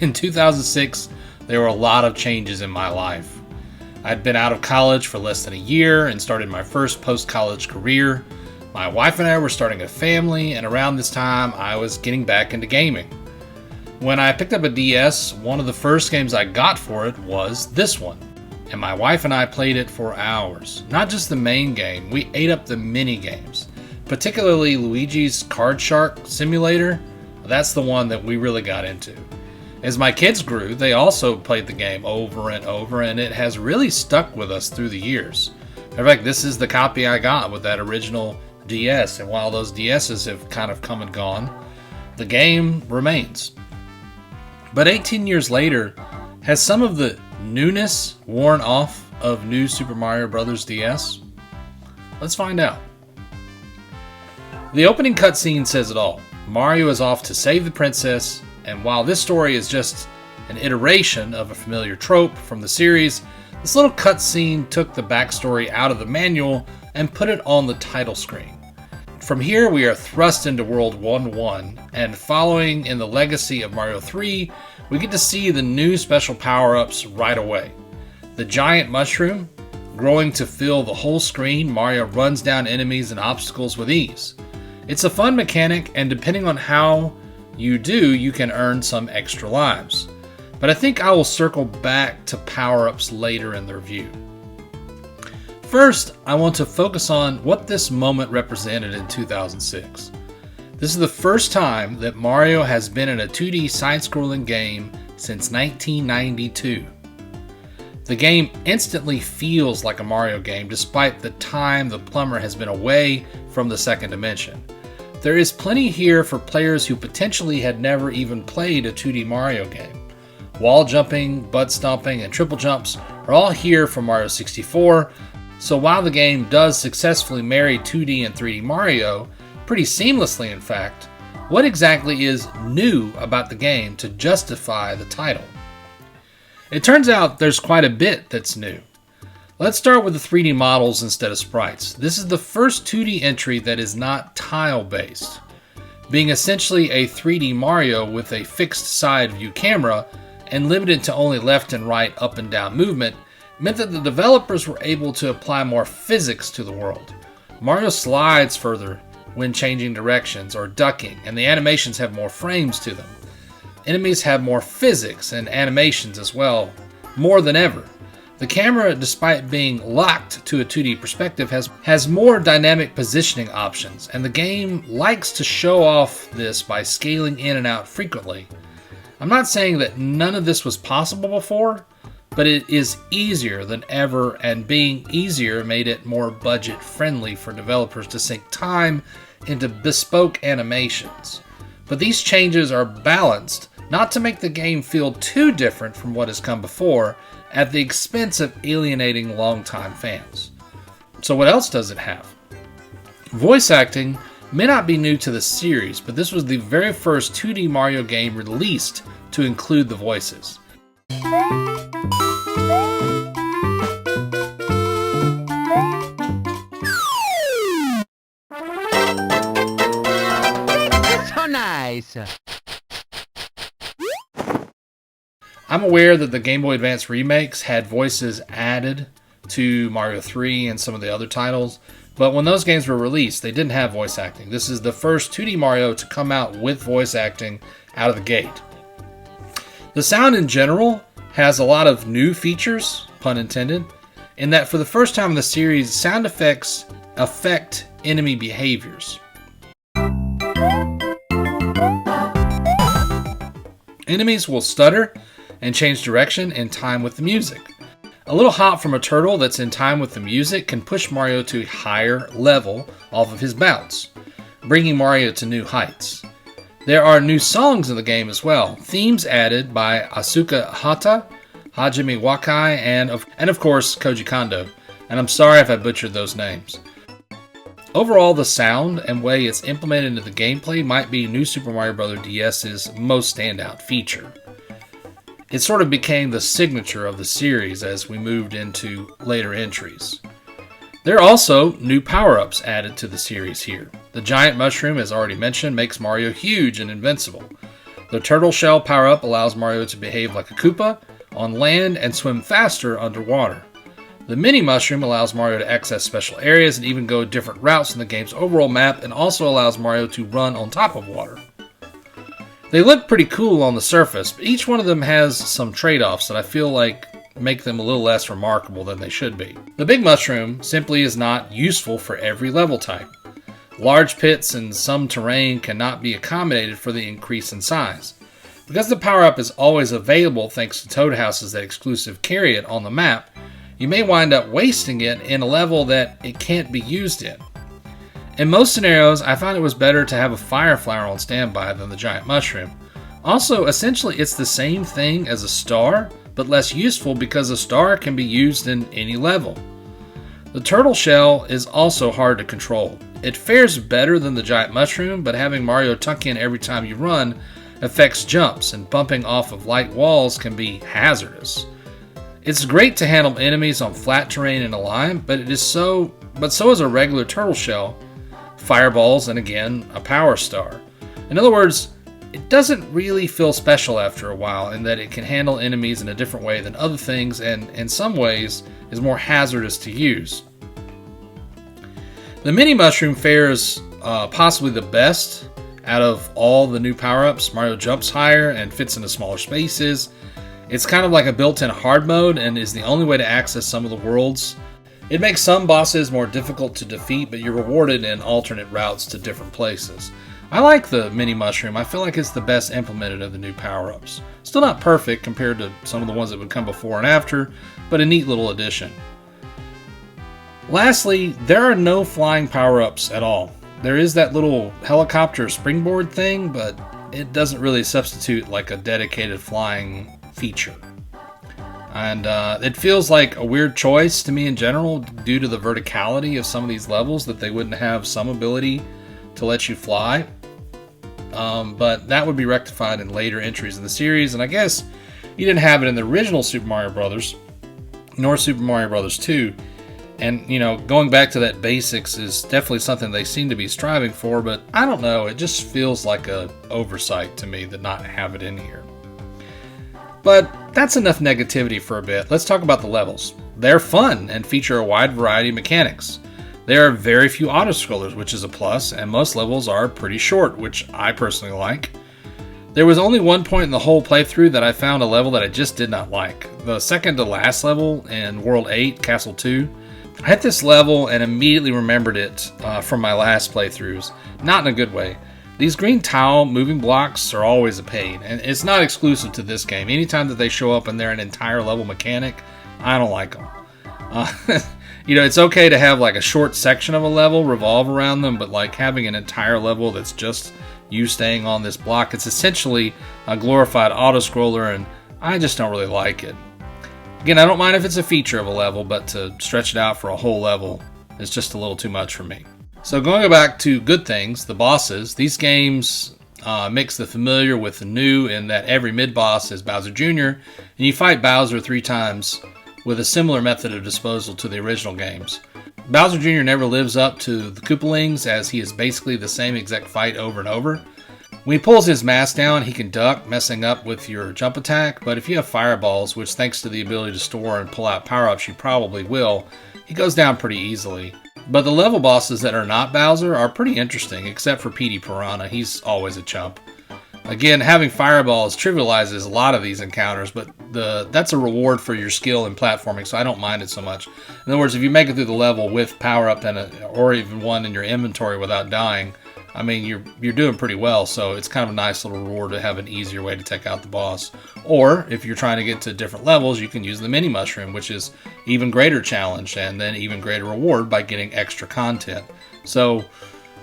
In 2006, there were a lot of changes in my life. I'd been out of college for less than a year and started my first post-college career. My wife and I were starting a family, and around this time, I was getting back into gaming. When I picked up a DS, one of the first games I got for it was this one. And my wife and I played it for hours. Not just the main game, we ate up the mini games. Particularly Luigi's Card Shark Simulator. That's the one that we really got into. As my kids grew, they also played the game over and over, and it has really stuck with us through the years. In fact, this is the copy I got with that original DS, and while those DSs have kind of come and gone, the game remains. But 18 years later, has some of the newness worn off of New Super Mario Bros. DS? Let's find out. The opening cutscene says it all. Mario is off to save the princess, and while this story is just an iteration of a familiar trope from the series, this little cutscene took the backstory out of the manual and put it on the title screen. From here, we are thrust into World 1-1, and following in the legacy of Mario 3, we get to see the new special power-ups right away. The giant mushroom, growing to fill the whole screen, Mario runs down enemies and obstacles with ease. It's a fun mechanic, and depending on how you do, you can earn some extra lives. But I think I will circle back to power-ups later in the review. First, I want to focus on what this moment represented in 2006. This is the first time that Mario has been in a 2D side-scrolling game since 1992. The game instantly feels like a Mario game despite the time the plumber has been away from the second dimension. There is plenty here for players who potentially had never even played a 2D Mario game. Wall jumping, butt stomping, and triple jumps are all here from Mario 64, so while the game does successfully marry 2D and 3D Mario, pretty seamlessly in fact, what exactly is new about the game to justify the title? It turns out there's quite a bit that's new. Let's start with the 3D models instead of sprites. This is the first 2D entry that is not tile-based. Being essentially a 3D Mario with a fixed side view camera and limited to only left and right, up and down movement, meant that the developers were able to apply more physics to the world. Mario slides further when changing directions or ducking, and the animations have more frames to them. Enemies have more physics and animations as well, more than ever. The camera, despite being locked to a 2D perspective, has more dynamic positioning options, and the game likes to show off this by scaling in and out frequently. I'm not saying that none of this was possible before, but it is easier than ever, and being easier made it more budget friendly for developers to sink time into bespoke animations. But these changes are balanced not to make the game feel too different from what has come before at the expense of alienating longtime fans. So what else does it have? Voice acting may not be new to the series, but this was the very first 2D Mario game released to include the voices. So nice. I'm aware that the Game Boy Advance remakes had voices added to Mario 3 and some of the other titles, but when those games were released, they didn't have voice acting. This is the first 2D Mario to come out with voice acting out of the gate. The sound in general has a lot of new features, pun intended, in that for the first time in the series, sound effects affect enemy behaviors. Enemies will stutter and change direction in time with the music. A little hop from a turtle that's in time with the music can push Mario to a higher level off of his bounce, bringing Mario to new heights. There are new songs in the game as well, themes added by Asuka Hata, Hajime Wakai, and of course Koji Kondo, and I'm sorry if I butchered those names. Overall, the sound and way it's implemented into the gameplay might be New Super Mario Bros. DS's most standout feature. It sort of became the signature of the series as we moved into later entries. There are also new power-ups added to the series here. The giant mushroom, as already mentioned, makes Mario huge and invincible. The turtle shell power-up allows Mario to behave like a Koopa on land and swim faster underwater. The mini mushroom allows Mario to access special areas and even go different routes in the game's overall map, and also allows Mario to run on top of water. They look pretty cool on the surface, but each one of them has some trade-offs that I feel like make them a little less remarkable than they should be. The big mushroom simply is not useful for every level type. Large pits and some terrain cannot be accommodated for the increase in size. Because the power-up is always available thanks to toad houses that exclusive carry it on the map, you may wind up wasting it in a level that it can't be used in. In most scenarios, I found it was better to have a fire flower on standby than the giant mushroom. Also, essentially it's the same thing as a star, but less useful because a star can be used in any level. The turtle shell is also hard to control. It fares better than the giant mushroom, but having Mario tuck in every time you run affects jumps, and bumping off of light walls can be hazardous. It's great to handle enemies on flat terrain in a line, but so is a regular turtle shell, fireballs, and again, a power star. In other words, it doesn't really feel special after a while in that it can handle enemies in a different way than other things, and in some ways is more hazardous to use. The mini mushroom fares possibly the best out of all the new power-ups. Mario jumps higher and fits into smaller spaces. It's kind of like a built-in hard mode and is the only way to access some of the worlds. It makes some bosses more difficult to defeat, but you're rewarded in alternate routes to different places. I like the mini mushroom. I feel like it's the best implemented of the new power-ups. Still not perfect compared to some of the ones that would come before and after, but a neat little addition. Lastly, there are no flying power-ups at all. There is that little helicopter springboard thing, but it doesn't really substitute like a dedicated flying feature. And it feels like a weird choice to me in general due to the verticality of some of these levels that they wouldn't have some ability to let you fly. But that would be rectified in later entries in the series, and I guess you didn't have it in the original Super Mario Bros. Nor Super Mario Bros. 2. And, going back to that basics is definitely something they seem to be striving for, but I don't know, it just feels like a oversight to me to not have it in here. But that's enough negativity for a bit. Let's talk about the levels. They're fun and feature a wide variety of mechanics. There are very few auto-scrollers, which is a plus, and most levels are pretty short, which I personally like. There was only one point in the whole playthrough that I found a level that I just did not like. The second to last level in World 8, Castle 2. I hit this level and immediately remembered it from my last playthroughs. Not in a good way. These green tile moving blocks are always a pain, and it's not exclusive to this game. Anytime that they show up and they're an entire level mechanic, I don't like them. It's okay to have like a short section of a level revolve around them, but like having an entire level that's just you staying on this block, it's essentially a glorified auto-scroller, and I just don't really like it. Again, I don't mind if it's a feature of a level, but to stretch it out for a whole level is just a little too much for me. So going back to good things, the bosses, these games mix the familiar with the new in that every mid-boss is Bowser Jr., and you fight Bowser 3 times with a similar method of disposal to the original games. Bowser Jr. never lives up to the Koopalings, as he is basically the same exact fight over and over. When he pulls his mask down, he can duck, messing up with your jump attack, but if you have fireballs, which thanks to the ability to store and pull out power-ups you probably will, he goes down pretty easily. But the level bosses that are not Bowser are pretty interesting, except for Petey Piranha. He's always a chump. Again, having fireballs trivializes a lot of these encounters, but that's a reward for your skill in platforming, so I don't mind it so much. In other words, if you make it through the level with power-up or even one in your inventory without dying, I mean, you're doing pretty well, so it's kind of a nice little reward to have an easier way to take out the boss. Or, if you're trying to get to different levels, you can use the mini mushroom, which is even greater challenge and then even greater reward by getting extra content. So,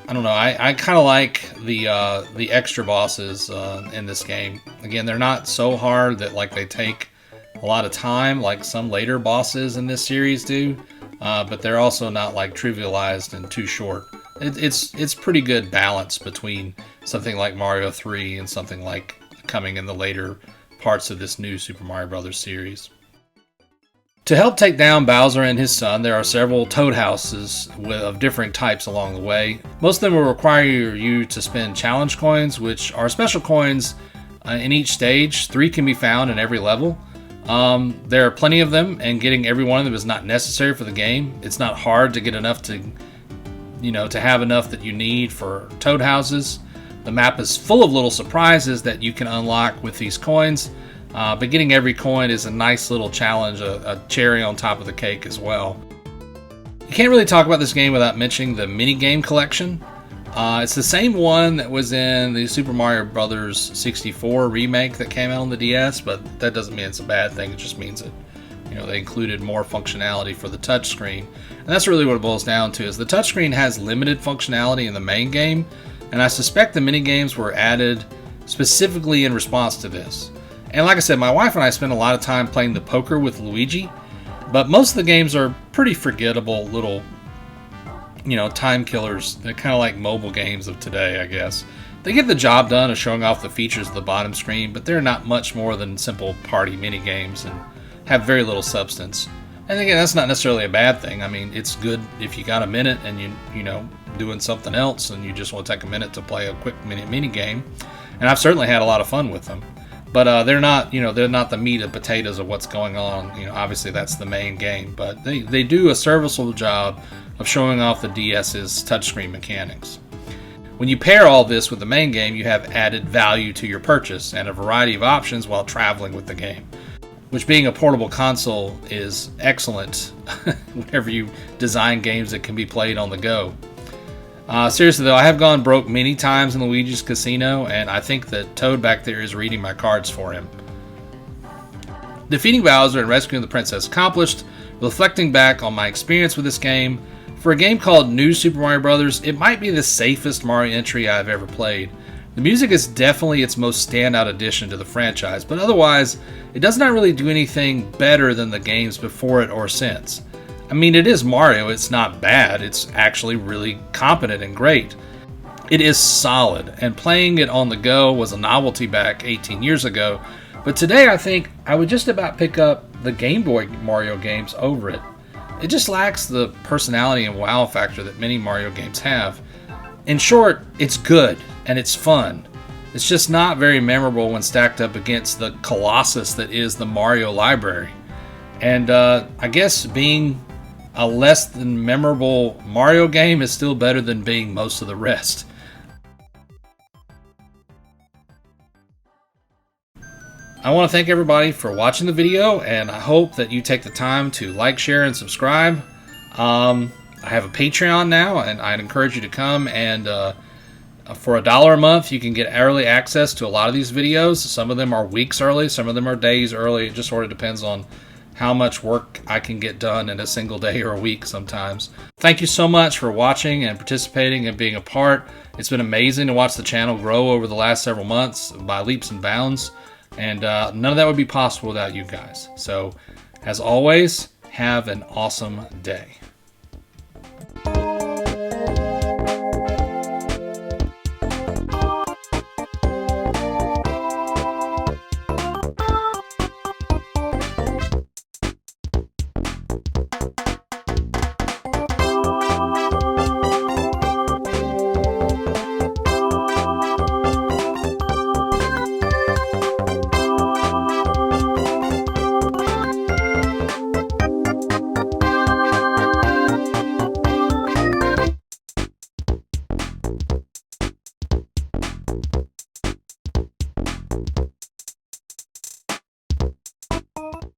I don't know, I kind of like the extra bosses in this game. Again, they're not so hard that like they take a lot of time like some later bosses in this series do, but they're also not like trivialized and too short. It's pretty good balance between something like Mario 3 and something like coming in the later parts of this new Super Mario Bros. Series. To help take down Bowser and his son, there are several toad houses of different types along the way. Most of them will require you to spend challenge coins, which are special coins in each stage. 3 can be found in every level. There are plenty of them, and getting every one of them is not necessary for the game. It's not hard to get enough to, to have enough that you need for toad houses. The map is full of little surprises that you can unlock with these coins, but getting every coin is a nice little challenge, a cherry on top of the cake as well. You can't really talk about this game without mentioning the minigame collection. It's the same one that was in the Super Mario Bros. 64 remake that came out on the DS, but that doesn't mean it's a bad thing. It just means that they included more functionality for the touchscreen. And that's really what it boils down to, is the touchscreen has limited functionality in the main game, and I suspect the minigames were added specifically in response to this. And like I said, my wife and I spent a lot of time playing the poker with Luigi, but most of the games are pretty forgettable little time killers. They're kind of like mobile games of today, I guess. They get the job done of showing off the features of the bottom screen, but they're not much more than simple party mini games and have very little substance. And again, that's not necessarily a bad thing. I mean, it's good if you got a minute and you doing something else and you just want to take a minute to play a quick mini game. And I've certainly had a lot of fun with them. But they're not the meat and potatoes of what's going on. Obviously that's the main game, but they do a serviceable job of showing off the DS's touchscreen mechanics. When you pair all this with the main game, you have added value to your purchase and a variety of options while traveling with the game, which, being a portable console, is excellent whenever you design games that can be played on the go. Seriously though, I have gone broke many times in Luigi's Casino, and I think that Toad back there is reading my cards for him. Defeating Bowser and rescuing the princess accomplished. Reflecting back on my experience with this game, for a game called New Super Mario Bros., it might be the safest Mario entry I've ever played. The music is definitely its most standout addition to the franchise, but otherwise, it does not really do anything better than the games before it or since. I mean, it is Mario, it's not bad, it's actually really competent and great. It is solid, and playing it on the go was a novelty back 18 years ago, but today I think I would just about pick up the Game Boy Mario games over it. It just lacks the personality and wow factor that many Mario games have. In short, it's good and it's fun. It's just not very memorable when stacked up against the colossus that is the Mario library. And I guess being a less than memorable Mario game is still better than being most of the rest. I want to thank everybody for watching the video, and I hope that you take the time to like, share, and subscribe. I have a Patreon now, and I'd encourage you to come, and for $1 a month you can get early access to a lot of these videos. Some of them are weeks early, some of them are days early. It just sort of depends on how much work I can get done in a single day or a week sometimes. Thank you so much for watching and participating and being a part. It's been amazing to watch the channel grow over the last several months by leaps and bounds. And none of that would be possible without you guys. So, as always, have an awesome day.